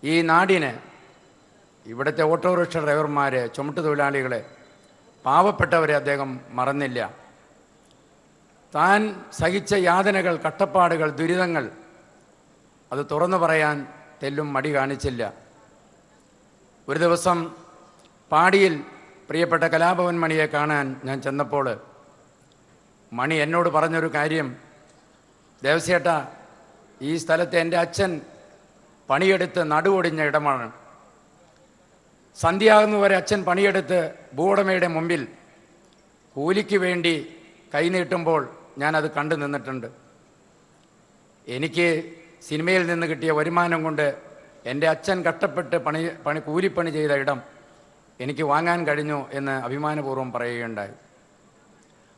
ഈ നാടിന്, ഇവിടുത്തെ ഓട്ടോറിക്ഷ ഡ്രൈവർമാരെ, ചുമട്ടുതൊഴിലാളികളെ, പാവപ്പെട്ടവരെ അദ്ദേഹം മറന്നില്ല. താൻ സഹിച്ച യാതനകൾ, കഷ്ടപ്പാടുകൾ, ദുരിതങ്ങൾ അത് തുറന്നു പറയാൻ തെല്ലും മടി കാണിച്ചില്ല. ഒരു ദിവസം പാടിയിൽ പ്രിയപ്പെട്ട കലാഭവൻ മണിയെ കാണാൻ ഞാൻ ചെന്നപ്പോൾ മണി എന്നോട് പറഞ്ഞൊരു കാര്യം, ദേവസ്യേട്ടാ, ഈ സ്ഥലത്ത് എൻ്റെ അച്ഛൻ പണിയെടുത്ത് നടുവൊടിഞ്ഞ ഇടമാണ്. സന്ധ്യയാകുന്നവരെ അച്ഛൻ പണിയെടുത്ത് ഭൂവുടമയുടെ മുമ്പിൽ കൂലിക്ക് വേണ്ടി കൈനീട്ടുമ്പോൾ ഞാനത് കണ്ടു നിന്നിട്ടുണ്ട്. എനിക്ക് സിനിമയിൽ നിന്ന് കിട്ടിയ വരുമാനം കൊണ്ട് എൻ്റെ അച്ഛൻ കഷ്ടപ്പെട്ട് കൂലിപ്പണി ചെയ്ത ഇടം എനിക്ക് വാങ്ങാൻ കഴിഞ്ഞു എന്ന് അഭിമാനപൂർവ്വം പറയുകയുണ്ടായി.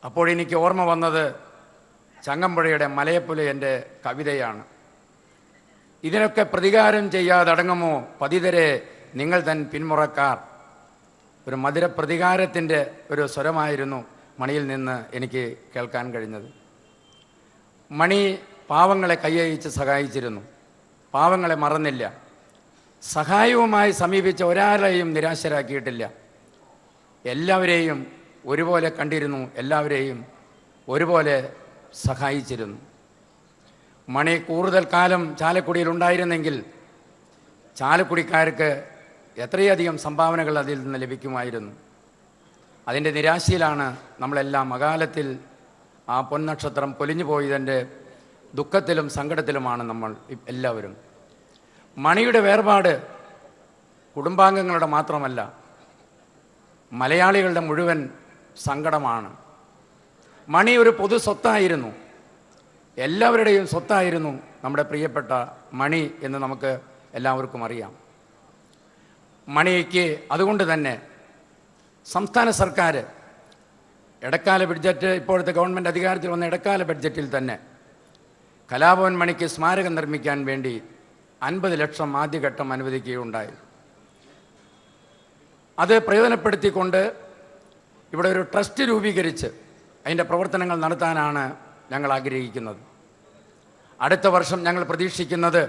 അപ്പോഴെനിക്ക് ഓർമ്മ വന്നത് ചങ്ങമ്പുഴയുടെ മലയപ്പുല എൻ്റെ കവിതയാണ്. ഇതിനൊക്കെ പ്രതികാരം ചെയ്യാതടങ്ങുമോ പതിതരെ നിങ്ങൾ തൻ പിന്മുറക്കാർ. ഒരു മധുര പ്രതികാരത്തിൻ്റെ ഒരു സ്വരമായിരുന്നു മണിയിൽ നിന്ന് എനിക്ക് കേൾക്കാൻ കഴിഞ്ഞത്. മണി പാവങ്ങളെ കൈയഴിച്ച് സഹായിച്ചിരുന്നു, പാവങ്ങളെ മറന്നില്ല. സഹായവുമായി സമീപിച്ച ഒരാളെയും നിരാശരാക്കിയിട്ടില്ല. എല്ലാവരെയും ഒരുപോലെ കണ്ടിരുന്നു, എല്ലാവരെയും ഒരുപോലെ സഹായിച്ചിരുന്നു. മണി കൂടുതൽ കാലം ചാലക്കുടിയിൽ ഉണ്ടായിരുന്നെങ്കിൽ ചാലക്കുടിക്കാർക്ക് എത്രയധികം സംഭാവനകൾ അതിൽ നിന്ന് ലഭിക്കുമായിരുന്നു. അതിൻ്റെ നിരാശയിലാണ് നമ്മളെല്ലാം അകാലത്തിൽ ആ പൊന്നക്ഷത്രം പൊലിഞ്ഞു പോയതിൻ്റെ ദുഃഖത്തിലും സങ്കടത്തിലുമാണ് നമ്മൾ എല്ലാവരും. മണിയുടെ വേർപാട് കുടുംബാംഗങ്ങളുടെ മാത്രമല്ല, മലയാളികളുടെ മുഴുവൻ സങ്കടമാണ്. മണി ഒരു പൊതു സ്വത്തായിരുന്നു, എല്ലാവരുടെയും സ്വത്തായിരുന്നു നമ്മുടെ പ്രിയപ്പെട്ട മണി എന്ന് നമുക്ക് എല്ലാവർക്കും അറിയാം. മണിക്ക് അതുകൊണ്ട് തന്നെ സംസ്ഥാന സർക്കാർ ഇടക്കാല ബഡ്ജറ്റ്, ഇപ്പോഴത്തെ ഗവൺമെൻറ് അധികാരത്തിൽ വന്ന ഇടക്കാല ബഡ്ജറ്റിൽ തന്നെ കലാഭവൻ മണിക്ക് സ്മാരകം നിർമ്മിക്കാൻ വേണ്ടി 50 ലക്ഷം ആദ്യഘട്ടം അനുവദിക്കുകയുണ്ടായി. അത് പ്രയോജനപ്പെടുത്തിക്കൊണ്ട് ഇവിടെ ഒരു ട്രസ്റ്റ് രൂപീകരിച്ച് അതിൻ്റെ പ്രവർത്തനങ്ങൾ നടത്താനാണ് ഞങ്ങൾ ആഗ്രഹിക്കുന്നത്. അടുത്ത വർഷം ഞങ്ങൾ പ്രതീക്ഷിക്കുന്നത്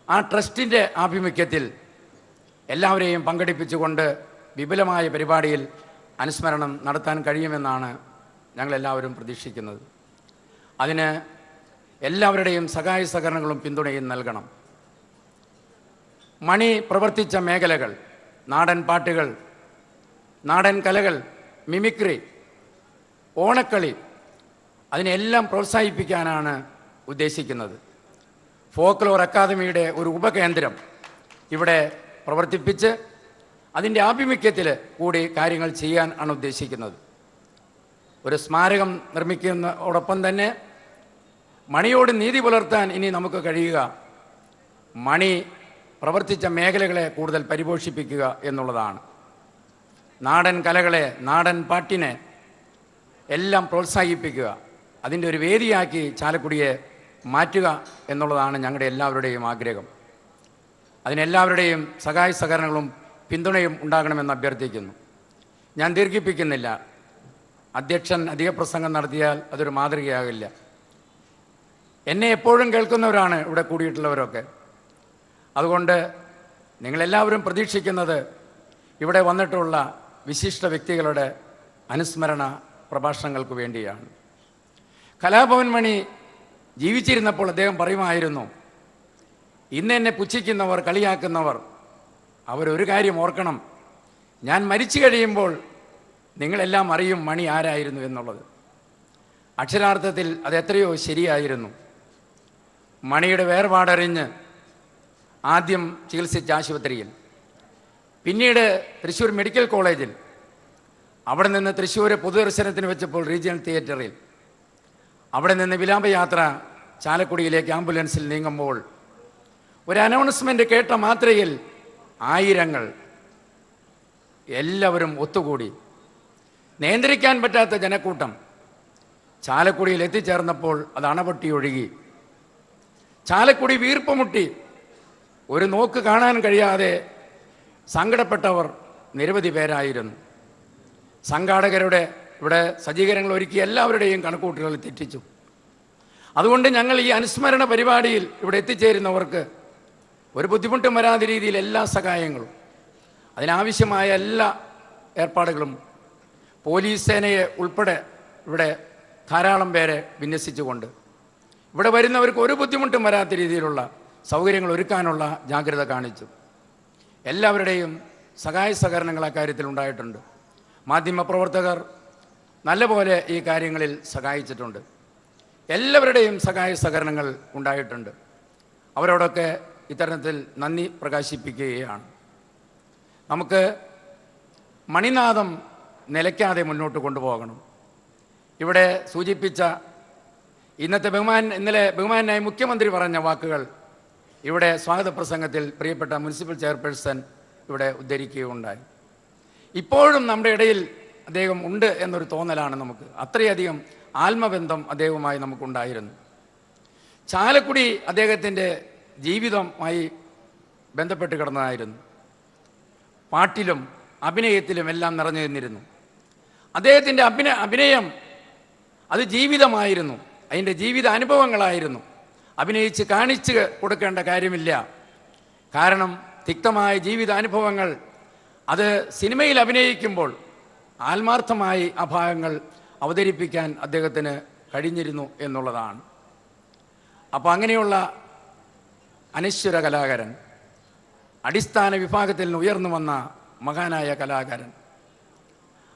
ആ ട്രസ്റ്റിൻ്റെ ആഭിമുഖ്യത്തിൽ എല്ലാവരെയും പങ്കെടുപ്പിച്ചുകൊണ്ട് വിപുലമായ പരിപാടിയിൽ അനുസ്മരണം നടത്താൻ കഴിയുമെന്നാണ് ഞങ്ങളെല്ലാവരും പ്രതീക്ഷിക്കുന്നത്. അതിന് എല്ലാവരുടെയും സഹായ സഹകരണങ്ങളും പിന്തുണയും നൽകണം. മണി പ്രവർത്തിച്ച മേഖലകൾ, നാടൻ പാട്ടുകൾ, നാടൻ കലകൾ, മിമിക്രി, ഓണക്കളി, അതിനെല്ലാം പ്രോത്സാഹിപ്പിക്കാനാണ് ഉദ്ദേശിക്കുന്നത്. ഫോക്ലോർ അക്കാദമിയുടെ ഒരു ഉപകേന്ദ്രം ഇവിടെ പ്രവർത്തിപ്പിച്ച് അതിൻ്റെ ആഭിമുഖ്യത്തിൽ കൂടി കാര്യങ്ങൾ ചെയ്യാൻ ആണ് ഉദ്ദേശിക്കുന്നത്. ഒരു സ്മാരകം നിർമ്മിക്കുന്നതോടൊപ്പം തന്നെ മണിയോട് നീതി പുലർത്താൻ ഇനി നമുക്ക് കഴിയുക മണി പ്രവർത്തിച്ച മേഖലകളെ കൂടുതൽ പരിപോഷിപ്പിക്കുക എന്നുള്ളതാണ്. നാടൻ കലകളെ, നാടൻ പാട്ടിനെ എല്ലാം പ്രോത്സാഹിപ്പിക്കുക, അതിൻ്റെ ഒരു വേദിയാക്കി ചാലക്കുടിയെ മാറ്റുക എന്നുള്ളതാണ് ഞങ്ങളുടെ എല്ലാവരുടെയും ആഗ്രഹം. അതിനെല്ലാവരുടെയും സഹായ സഹകരണങ്ങളും പിന്തുണയും ഉണ്ടാകണമെന്ന് അഭ്യർത്ഥിക്കുന്നു. ഞാൻ ദീർഘിപ്പിക്കുന്നില്ല. അധ്യക്ഷൻ അധിക പ്രസംഗം നടത്തിയാൽ അതൊരു മാതൃകയാകില്ല. എന്നെ എപ്പോഴും കേൾക്കുന്നവരാണ് ഇവിടെ കൂടിയിട്ടുള്ളവരൊക്കെ. അതുകൊണ്ട് നിങ്ങളെല്ലാവരും പ്രതീക്ഷിക്കുന്നത് ഇവിടെ വന്നിട്ടുള്ള വിശിഷ്ട വ്യക്തികളുടെ അനുസ്മരണ പ്രഭാഷണങ്ങൾക്ക് വേണ്ടിയാണ്. കലാഭവൻ മണി ജീവിച്ചിരുന്നപ്പോൾ അദ്ദേഹം പറയുമായിരുന്നു, ഇന്ന് എന്നെ പുച്ഛിക്കുന്നവർ, കളിയാക്കുന്നവർ, അവരൊരു കാര്യം ഓർക്കണം, ഞാൻ മരിച്ചു കഴിയുമ്പോൾ നിങ്ങളെല്ലാം അറിയും മണി ആരായിരുന്നു എന്നുള്ളത്. അക്ഷരാർത്ഥത്തിൽ അത് എത്രയോ ശരിയായിരുന്നു. മണിയുടെ വേർപാടറിഞ്ഞ് ആദ്യം ചികിത്സിച്ച ആശുപത്രിയിൽ, പിന്നീട് തൃശ്ശൂർ മെഡിക്കൽ കോളേജിൽ, അവിടെ നിന്ന് തൃശ്ശൂർ പൊതുദർശനത്തിന് വെച്ചപ്പോൾ റീജിയണൽ തിയേറ്ററിൽ, അവിടെ നിന്ന് വിലാപയാത്ര ചാലക്കുടിയിലേക്ക് ആംബുലൻസിൽ നീങ്ങുമ്പോൾ ഒരു അനൗൺസ്മെൻ്റ് കേട്ട മാത്രയിൽ ആയിരങ്ങൾ എല്ലാവരും ഒത്തുകൂടി. നിയന്ത്രിക്കാൻ പറ്റാത്ത ജനക്കൂട്ടം ചാലക്കുടിയിൽ എത്തിച്ചേർന്നപ്പോൾ അത് അണപൊട്ടി ഒഴുകി. ചാലക്കുടി വീർപ്പുമുട്ടി. ഒരു നോക്ക് കാണാൻ കഴിയാതെ സങ്കടപ്പെട്ടവർ നിരവധി പേരായിരുന്നു. സംഘാടകരുടെ ഇവിടെ സജ്ജീകരണങ്ങൾ ഒരുക്കി എല്ലാവരുടെയും കണക്കൂട്ടുകൾ തെറ്റിച്ചു. അതുകൊണ്ട് ഞങ്ങൾ ഈ അനുസ്മരണ പരിപാടിയിൽ ഇവിടെ എത്തിച്ചേരുന്നവർക്ക് ഒരു ബുദ്ധിമുട്ടും വരാത്ത രീതിയിൽ എല്ലാ സഹായങ്ങളും, അതിനാവശ്യമായ എല്ലാ ഏർപ്പാടുകളും, പോലീസ് സേനയെ ഉൾപ്പെടെ ഇവിടെ ധാരാളം പേരെ വിന്യസിച്ചുകൊണ്ട് ഇവിടെ വരുന്നവർക്ക് ഒരു ബുദ്ധിമുട്ടും വരാത്ത രീതിയിലുള്ള സൗകര്യങ്ങൾ ഒരുക്കാനുള്ള ജാഗ്രത കാണിച്ചു. എല്ലാവരുടെയും സഹായ സഹകരണങ്ങൾ അക്കാര്യത്തിൽ ഉണ്ടായിട്ടുണ്ട്. മാധ്യമപ്രവർത്തകർ നല്ലപോലെ ഈ കാര്യങ്ങളിൽ സഹായിച്ചിട്ടുണ്ട്. എല്ലാവരുടെയും സഹായ സഹകരണങ്ങൾ ഉണ്ടായിട്ടുണ്ട്. അവരോടൊക്കെ ഇത്തരത്തിൽ നന്ദി പ്രകാശിപ്പിക്കുകയാണ്. നമുക്ക് മണിനാദം നിലയ്ക്കാതെ മുന്നോട്ട് കൊണ്ടുപോകണം. ഇവിടെ സൂചിപ്പിച്ച ഇന്നലെ ബഹുമാനായ മുഖ്യമന്ത്രി പറഞ്ഞ വാക്കുകൾ ഇവിടെ സ്വാഗത പ്രസംഗത്തിൽ പ്രിയപ്പെട്ട മുനിസിപ്പൽ ചെയർപേഴ്സൺ ഇവിടെ ഉദ്ധരിക്കുകയുണ്ടായി. ഇപ്പോഴും നമ്മുടെ ഇടയിൽ അദ്ദേഹം ഉണ്ട് എന്നൊരു തോന്നലാണ് നമുക്ക്. അത്രയധികം ആത്മബന്ധം അദ്ദേഹവുമായി നമുക്കുണ്ടായിരുന്നു. ചാലക്കുടി അദ്ദേഹത്തിൻ്റെ ജീവിതവുമായി ബന്ധപ്പെട്ട് കിടന്നതായിരുന്നു. പാട്ടിലും അഭിനയത്തിലും എല്ലാം നിറഞ്ഞു നിന്നിരുന്നു. അദ്ദേഹത്തിൻ്റെ അഭിനയം അത് ജീവിതമായിരുന്നു, അതിൻ്റെ ജീവിത അനുഭവങ്ങളായിരുന്നു. അഭിനയിച്ച് കാണിച്ച് കൊടുക്കേണ്ട കാര്യമില്ല. കാരണം തിക്തമായ ജീവിതാനുഭവങ്ങൾ അത് സിനിമയിൽ അഭിനയിക്കുമ്പോൾ ആത്മാർത്ഥമായി ആ ഭാഗങ്ങൾ അവതരിപ്പിക്കാൻ അദ്ദേഹത്തിന് കഴിഞ്ഞിരുന്നു എന്നുള്ളതാണ്. അപ്പോൾ അങ്ങനെയുള്ള അനശ്വര കലാകാരൻ, അടിസ്ഥാന വിഭാഗത്തിൽ നിന്ന് ഉയർന്നു വന്ന മഹാനായ കലാകാരൻ,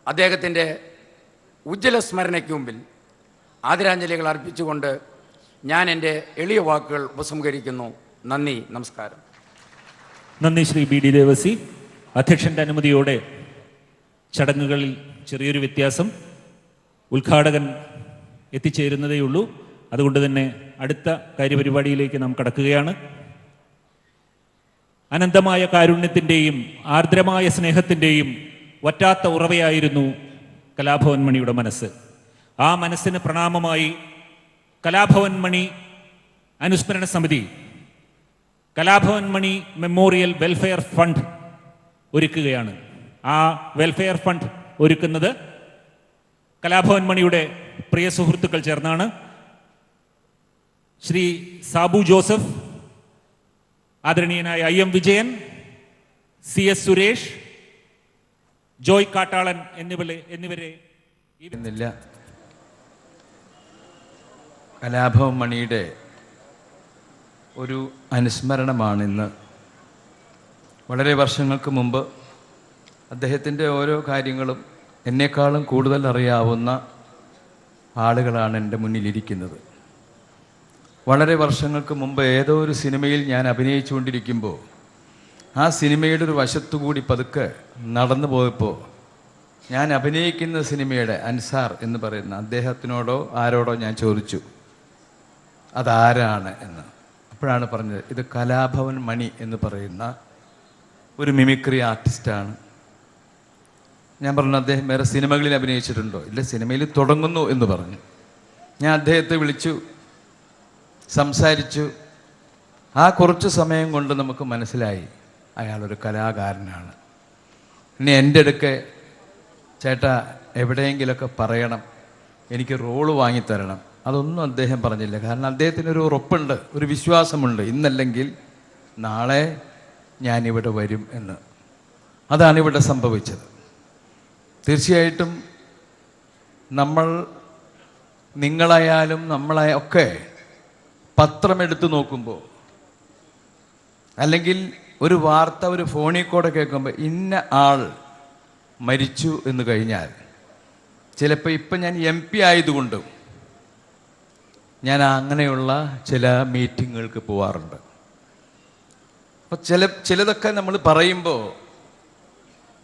അദ്ദേഹത്തിൻ്റെ ഉജ്ജ്വല സ്മരണയ്ക്ക് മുമ്പിൽ ആദരാഞ്ജലികൾ അർപ്പിച്ചുകൊണ്ട് ഞാൻ എൻ്റെ എളിയ വാക്കുകൾ ഉപസംഹരിക്കുന്നു. നന്ദി, നമസ്കാരം. നന്ദി ശ്രീ ബി ഡി ദേവസി. അധ്യക്ഷൻ്റെ അനുമതിയോടെ ചടങ്ങുകളിൽ ചെറിയൊരു വ്യത്യാസം. ഉദ്ഘാടകൻ എത്തിച്ചേരുന്നതേയുള്ളൂ. അതുകൊണ്ട് തന്നെ അടുത്ത കാര്യപരിപാടിയിലേക്ക് നാം കടക്കുകയാണ്. അനന്തമായ കാരുണ്യത്തിൻ്റെയും ആർദ്രമായ സ്നേഹത്തിൻ്റെയും വറ്റാത്ത ഉറവയായിരുന്നു കലാഭവൻ മണിയുടെ മനസ്സ്. ആ മനസ്സിന് പ്രണാമമായി കലാഭവൻ മണി അനുസ്മരണ സമിതി Kalabhavan Mani memorial welfare fund ഒരുക്കുകയാണ്. ആ വെൽഫെയർ ഫണ്ട് ഒരുക്കുന്നത് കലാഭവൻ മണിയുടെ പ്രിയ സുഹൃത്തുക്കൾ ചേർന്നാണ്. ശ്രീ സാബു ജോസഫ്, ആദരണീയനായ IM വിജയൻ, CS സുരേഷ്, ജോയ് കാട്ടാളൻ എന്നിവരെ കലാഭവൻ മണിയുടെ ഒരു അനുസ്മരണമാണിന്ന്. വളരെ വർഷങ്ങൾക്ക് മുമ്പ് അദ്ദേഹത്തിൻ്റെ ഓരോ കാര്യങ്ങളും എന്നെക്കാളും കൂടുതൽ അറിയാവുന്ന ആളുകളാണ് എൻ്റെ മുന്നിലിരിക്കുന്നത്. വളരെ വർഷങ്ങൾക്ക് മുമ്പ് ഏതോ ഒരു സിനിമയിൽ ഞാൻ അഭിനയിച്ചുകൊണ്ടിരിക്കുമ്പോൾ ആ സിനിമയുടെ ഒരു വശത്തുകൂടി പതുക്കെ നടന്നു പോയപ്പോൾ ഞാൻ അഭിനയിക്കുന്ന സിനിമയുടെ അൻസാർ എന്ന് പറയുന്ന അദ്ദേഹത്തിനോടോ ആരോടോ ഞാൻ ചോദിച്ചു അതാരാണ് എന്ന്. അപ്പോഴാണ് പറഞ്ഞത് ഇത് കലാഭവൻ മണി എന്ന് പറയുന്ന ഒരു മിമിക്രി ആർട്ടിസ്റ്റാണ്. ഞാൻ പറഞ്ഞു അദ്ദേഹം വേറെ സിനിമകളിൽ അഭിനയിച്ചിട്ടുണ്ടോ? ഇല്ല, സിനിമയിൽ തുടങ്ങുന്നു എന്ന് പറഞ്ഞു. ഞാൻ അദ്ദേഹത്തെ വിളിച്ചു, സംസാരിച്ചു. ആ കുറച്ച് സമയം കൊണ്ട് നമുക്ക് മനസ്സിലായി അയാളൊരു കലാകാരനാണ്. ഇനി എൻ്റെ അടുക്കെ ചേട്ടാ എവിടെയെങ്കിലൊക്കെ പറയണം, എനിക്ക് റോള് വാങ്ങിത്തരണം, അതൊന്നും അദ്ദേഹം പറഞ്ഞില്ല. കാരണം അദ്ദേഹത്തിനൊരു ഉറപ്പുണ്ട്, ഒരു വിശ്വാസമുണ്ട്, ഇന്നല്ലെങ്കിൽ നാളെ ഞാനിവിടെ വരും എന്ന്. അതാണ് ഇവിടെ സംഭവിച്ചത്. തീർച്ചയായിട്ടും നിങ്ങളായാലും നമ്മളൊക്കെ പത്രമെടുത്ത് നോക്കുമ്പോൾ അല്ലെങ്കിൽ ഒരു വാർത്ത ഒരു ഫോണിൽ കൂടെ കേൾക്കുമ്പോൾ ഇന്ന ആൾ മരിച്ചു എന്ന് കഴിഞ്ഞാൽ ചിലപ്പോൾ ഇപ്പം ഞാൻ MP ആയതുകൊണ്ടും ഞാൻ അങ്ങനെയുള്ള ചില മീറ്റിങ്ങുകൾക്ക് പോവാറുണ്ട്. അപ്പോൾ ചിലതൊക്കെ നമ്മൾ പറയുമ്പോൾ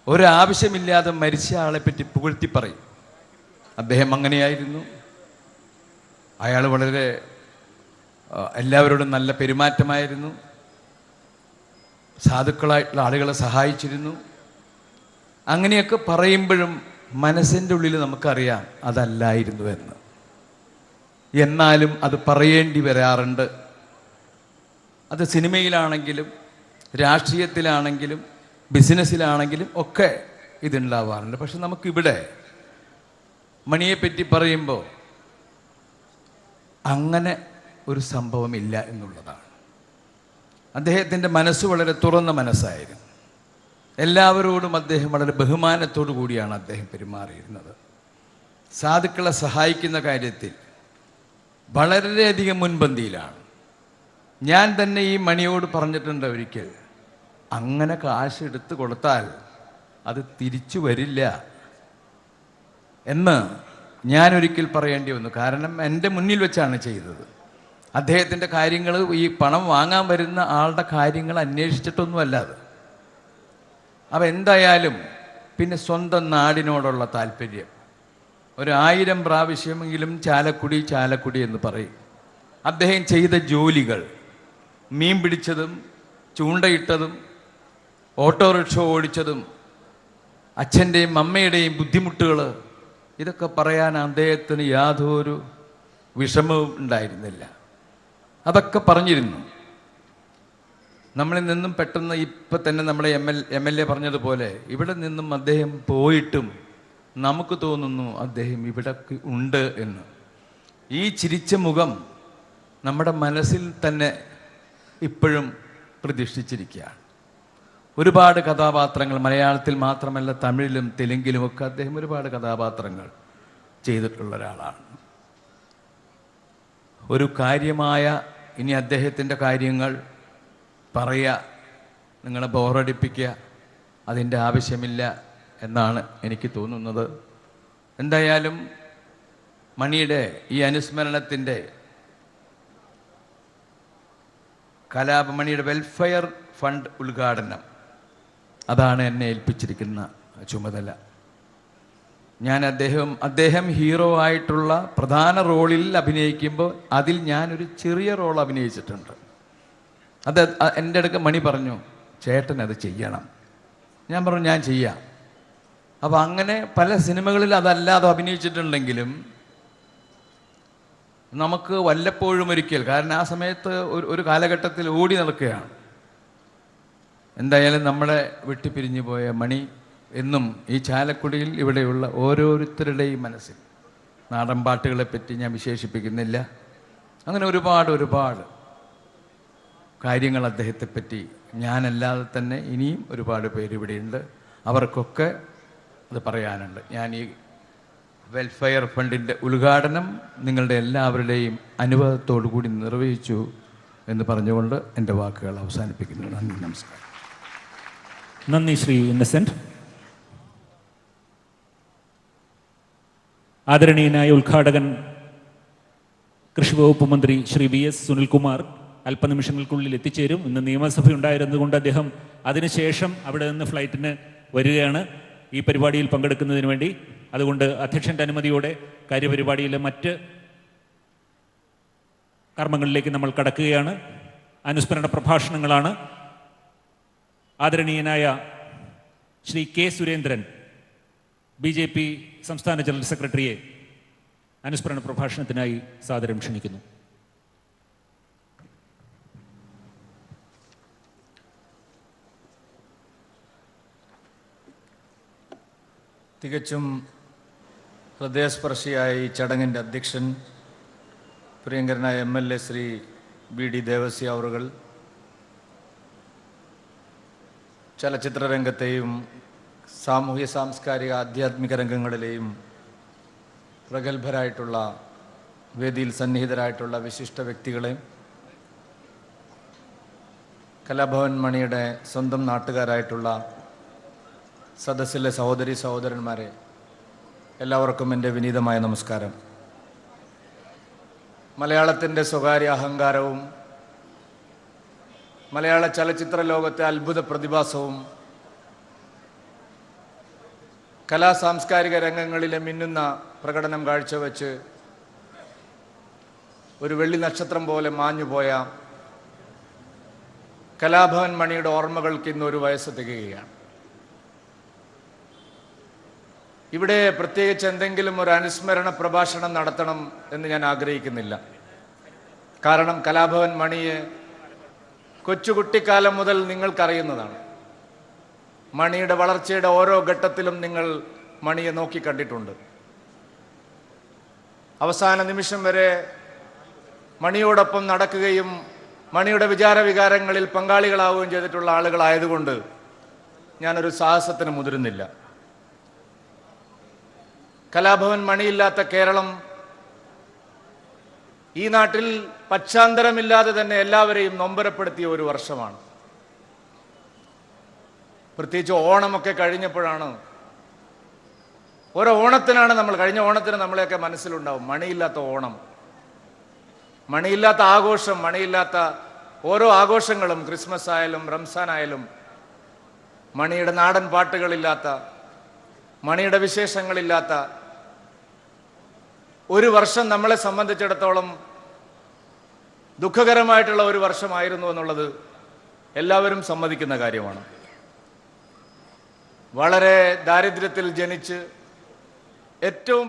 ഒരാവശ്യമില്ലാതെ മരിച്ച ആളെ പറ്റി പുകഴ്ത്തി പറയും. അദ്ദേഹം അങ്ങനെയായിരുന്നു, അയാൾ വളരെ എല്ലാവരോടും നല്ല പെരുമാറ്റമായിരുന്നു, സാധുക്കളായിട്ടുള്ള ആളുകളെ സഹായിച്ചിരുന്നു. അങ്ങനെയൊക്കെ പറയുമ്പോഴും മനസ്സിൻ്റെ ഉള്ളിൽ നമുക്കറിയാം അതല്ലായിരുന്നു എന്ന്. എന്നാലും അത് പറയേണ്ടി വരാറുണ്ട്. അത് സിനിമയിലാണെങ്കിലും രാഷ്ട്രീയത്തിലാണെങ്കിലും ബിസിനസ്സിലാണെങ്കിലും ഒക്കെ ഇതുണ്ടാവാറുണ്ട്. പക്ഷെ നമുക്കിവിടെ മണിയെപ്പറ്റി പറയുമ്പോൾ അങ്ങനെ ഒരു സംഭവമില്ല എന്നുള്ളതാണ്. അദ്ദേഹത്തിൻ്റെ മനസ്സ് വളരെ തുറന്ന മനസ്സായിരുന്നു. എല്ലാവരോടും അദ്ദേഹം വളരെ ബഹുമാനത്തോടു കൂടിയാണ് അദ്ദേഹം പെരുമാറിയിരുന്നത്. സാധുക്കളെ സഹായിക്കുന്ന കാര്യത്തിൽ വളരെയധികം മുൻപന്തിയിലാണ്. ഞാൻ തന്നെ ഈ മണിയോട് പറഞ്ഞിട്ടുണ്ട് ഒരിക്കൽ, അങ്ങനെ കാശ് എടുത്ത് കൊടുത്താൽ അത് തിരിച്ചു വരില്ല എന്ന് ഞാനൊരിക്കൽ പറയേണ്ടി വന്നു. കാരണം എൻ്റെ മുന്നിൽ വെച്ചാണ് ചെയ്തത്. അദ്ദേഹത്തിൻ്റെ കാര്യങ്ങൾ, ഈ പണം വാങ്ങാൻ വരുന്ന ആളുടെ കാര്യങ്ങൾ അന്വേഷിച്ചിട്ടൊന്നുമല്ല അത്. അപ്പം എന്തായാലും പിന്നെ സ്വന്തം നാടിനോടുള്ള താല്പര്യം, 1000 പ്രാവശ്യമെങ്കിലും ചാലക്കുടി ചാലക്കുടി എന്ന് പറയും. അദ്ദേഹം ചെയ്ത ജോലികൾ, മീൻ പിടിച്ചതും ചൂണ്ടയിട്ടതും ഓട്ടോറിക്ഷ ഓടിച്ചതും അച്ഛൻ്റെയും അമ്മയുടെയും ബുദ്ധിമുട്ടുകൾ, ഇതൊക്കെ പറയാൻ അദ്ദേഹത്തിന് യാതൊരു വിഷമവും ഉണ്ടായിരുന്നില്ല. അതൊക്കെ പറഞ്ഞിരുന്നു. നമ്മളിൽ നിന്നും പെട്ടെന്ന് ഇപ്പം തന്നെ നമ്മുടെ എം എൽ എ പറഞ്ഞതുപോലെ ഇവിടെ നിന്നും അദ്ദേഹം പോയിട്ടും നമുക്ക് തോന്നുന്നു അദ്ദേഹം ഇവിടെ ഉണ്ട് എന്ന്. ഈ ചിരിച്ച മുഖം നമ്മുടെ മനസ്സിൽ തന്നെ ഇപ്പോഴും പ്രതിഷ്ഠിച്ചിരിക്കുകയാണ്. ഒരുപാട് കഥാപാത്രങ്ങൾ, മലയാളത്തിൽ മാത്രമല്ല തമിഴിലും തെലുങ്കിലുമൊക്കെ അദ്ദേഹം ഒരുപാട് കഥാപാത്രങ്ങൾ ചെയ്തിട്ടുള്ള ഒരാളാണ്. ഒരു കാര്യമായ ഇനി അദ്ദേഹത്തിൻ്റെ കാര്യങ്ങൾ പറയുക, നിങ്ങളെ ബോറടിപ്പിക്കുക, അതിൻ്റെ ആവശ്യമില്ല എന്നാണ് എനിക്ക് തോന്നുന്നത്. എന്തായാലും മണിയുടെ ഈ അനുസ്മരണത്തിൻ്റെ കലാപമണിയുടെ വെൽഫെയർ ഫണ്ട് ഉദ്ഘാടനം, അതാണ് എന്നെ ഏൽപ്പിച്ചിരിക്കുന്ന ചുമതല. ഞാൻ അദ്ദേഹം ഹീറോ ആയിട്ടുള്ള പ്രധാന റോളിൽ അഭിനയിക്കുമ്പോൾ അതിൽ ഞാനൊരു ചെറിയ റോൾ അഭിനയിച്ചിട്ടുണ്ട്. അത് എൻ്റെ അടുക്ക മണി പറഞ്ഞു, ചേട്ടൻ അത് ചെയ്യണം. ഞാൻ പറഞ്ഞു ഞാൻ ചെയ്യാം. അപ്പോൾ അങ്ങനെ പല സിനിമകളിൽ അതല്ലാതെ അഭിനയിച്ചിട്ടുണ്ടെങ്കിലും നമുക്ക് വല്ലപ്പോഴും ഒരിക്കൽ, കാരണം ആ സമയത്ത് ഒരു കാലഘട്ടത്തിൽ ഓടി നടക്കുകയാണ്. എന്തായാലും നമ്മളെ വിട്ടുപിരിഞ്ഞു പോയ മണി എന്നും ഈ ചാലക്കുടിയിൽ ഇവിടെയുള്ള ഓരോരുത്തരുടെയും മനസ്സിൽ, നാടൻ പാട്ടുകളെപ്പറ്റി ഞാൻ വിശേഷിപ്പിക്കുന്നില്ല, അങ്ങനെ ഒരുപാട് കാര്യങ്ങൾ അദ്ദേഹത്തെപ്പറ്റി ഞാനല്ലാതെ തന്നെ ഇനിയും ഒരുപാട് പേര് ഇവിടെയുണ്ട്, അവർക്കൊക്കെ അത് പറയാനുണ്ട്. ഞാൻ ഈ വെൽഫെയർ ഫണ്ടിൻ്റെ ഉദ്ഘാടനം നിങ്ങളുടെ എല്ലാവരുടെയും അനുഭവത്തോടു കൂടി നിർവഹിച്ചു എന്ന് പറഞ്ഞുകൊണ്ട് എൻ്റെ വാക്കുകൾ അവസാനിപ്പിക്കുന്നു. നന്ദി, നമസ്കാരം. നന്ദി ശ്രീ ഇന്നസെന്റ്. ആദരണീയനായ ഉദ്ഘാടകൻ കൃഷി വകുപ്പ് മന്ത്രി ശ്രീ VS സുനിൽകുമാർ അല്പനിമിഷങ്ങൾക്കുള്ളിൽ എത്തിച്ചേരും. ഇന്ന് നിയമസഭ ഉണ്ടായിരുന്നതുകൊണ്ട് അദ്ദേഹം അതിനുശേഷം അവിടെ നിന്ന് ഫ്ലൈറ്റിന് വരികയാണ് ഈ പരിപാടിയിൽ പങ്കെടുക്കുന്നതിന് വേണ്ടി. അതുകൊണ്ട് അധ്യക്ഷൻ്റെ അനുമതിയോടെ കാര്യപരിപാടിയിലെ മറ്റ് കർമ്മങ്ങളിലേക്ക് നമ്മൾ കടക്കുകയാണ്. അനുസ്മരണ പ്രഭാഷണങ്ങളാണ്. ആദരണീയനായ ശ്രീ K. സുരേന്ദ്രൻ, BJP സംസ്ഥാന ജനറൽ സെക്രട്ടറിയെ അനുസ്മരണ പ്രഭാഷണത്തിനായി സാദരം ക്ഷണിക്കുന്നു. തികച്ചും ഹൃദയസ്പർശിയായ ഈ ചടങ്ങിൻ്റെ അധ്യക്ഷൻ പ്രിയങ്കരനായ MLA ശ്രീ BD ദേവസ്യ അവറുകൾ, ചലച്ചിത്രരംഗത്തെയും സാമൂഹ്യ സാംസ്കാരിക ആധ്യാത്മിക രംഗങ്ങളിലെയും പ്രഗത്ഭരായിട്ടുള്ള വേദിയിൽ സന്നിഹിതരായിട്ടുള്ള വിശിഷ്ട വ്യക്തികളെ, കലാഭവൻ മണിയുടെ സ്വന്തം നാട്ടുകാരായിട്ടുള്ള സദസ്സിലെ സഹോദരി സഹോദരന്മാരെ, എല്ലാവർക്കും എൻ്റെ വിനീതമായ നമസ്കാരം. മലയാളത്തിൻ്റെ സ്വകാര്യ അഹങ്കാരവും മലയാള ചലച്ചിത്ര ലോകത്തെ അത്ഭുത പ്രതിഭാസവും കലാ സാംസ്കാരിക രംഗങ്ങളിലെ മിന്നുന്ന പ്രകടനം കാഴ്ചവെച്ച് ഒരു വെള്ളി നക്ഷത്രം പോലെ മാഞ്ഞുപോയ കലാഭവൻ മണിയുടെ ഓർമ്മകൾക്ക് ഇന്ന് 1 വയസ്സ് തികയുകയാണ്. ഇവിടെ പ്രത്യേകിച്ച് എന്തെങ്കിലും ഒരു അനുസ്മരണ പ്രഭാഷണം നടത്തണം എന്ന് ഞാൻ ആഗ്രഹിക്കുന്നില്ല. കാരണം കലാഭവൻ മണിയെ കൊച്ചുകുട്ടിക്കാലം മുതൽ നിങ്ങൾക്കറിയുന്നതാണ്. മണിയുടെ വളർച്ചയുടെ ഓരോ ഘട്ടത്തിലും നിങ്ങൾ മണിയെ നോക്കിക്കണ്ടിട്ടുണ്ട്. അവസാന നിമിഷം വരെ മണിയോടൊപ്പം നടക്കുകയും മണിയുടെ വിചാരവികാരങ്ങളിൽ പങ്കാളികളാവുകയും ചെയ്തിട്ടുള്ള ആളുകളായതുകൊണ്ട് ഞാനൊരു സാഹസത്തിന് മുതിരുന്നില്ല. കലാഭവൻ മണിയില്ലാത്ത കേരളം ഈ നാട്ടിൽ പശ്ചാത്തലമില്ലാതെ തന്നെ എല്ലാവരെയും നൊമ്പരപ്പെടുത്തിയ ഒരു വർഷമാണ്. പ്രത്യേകിച്ച് ഓണമൊക്കെ കഴിഞ്ഞപ്പോഴാണ്, ഓരോ ഓണത്തിനാണ് കഴിഞ്ഞ ഓണത്തിന് നമ്മളെയൊക്കെ മനസ്സിലുണ്ടാവും മണിയില്ലാത്ത ഓണം, മണിയില്ലാത്ത ആഘോഷം, മണിയില്ലാത്ത ഓരോ ആഘോഷങ്ങളും, ക്രിസ്മസ് ആയാലും റംസാൻ ആയാലും, മണിയുടെ നാടൻ പാട്ടുകളില്ലാത്ത, മണിയുടെ വിശേഷങ്ങളില്ലാത്ത ഒരു വർഷം നമ്മളെ സംബന്ധിച്ചിടത്തോളം ദുഃഖകരമായിട്ടുള്ള ഒരു വർഷമായിരുന്നു എന്നുള്ളത് എല്ലാവരും സമ്മതിക്കുന്ന കാര്യമാണ്. വളരെ ദാരിദ്ര്യത്തിൽ ജനിച്ച് ഏറ്റവും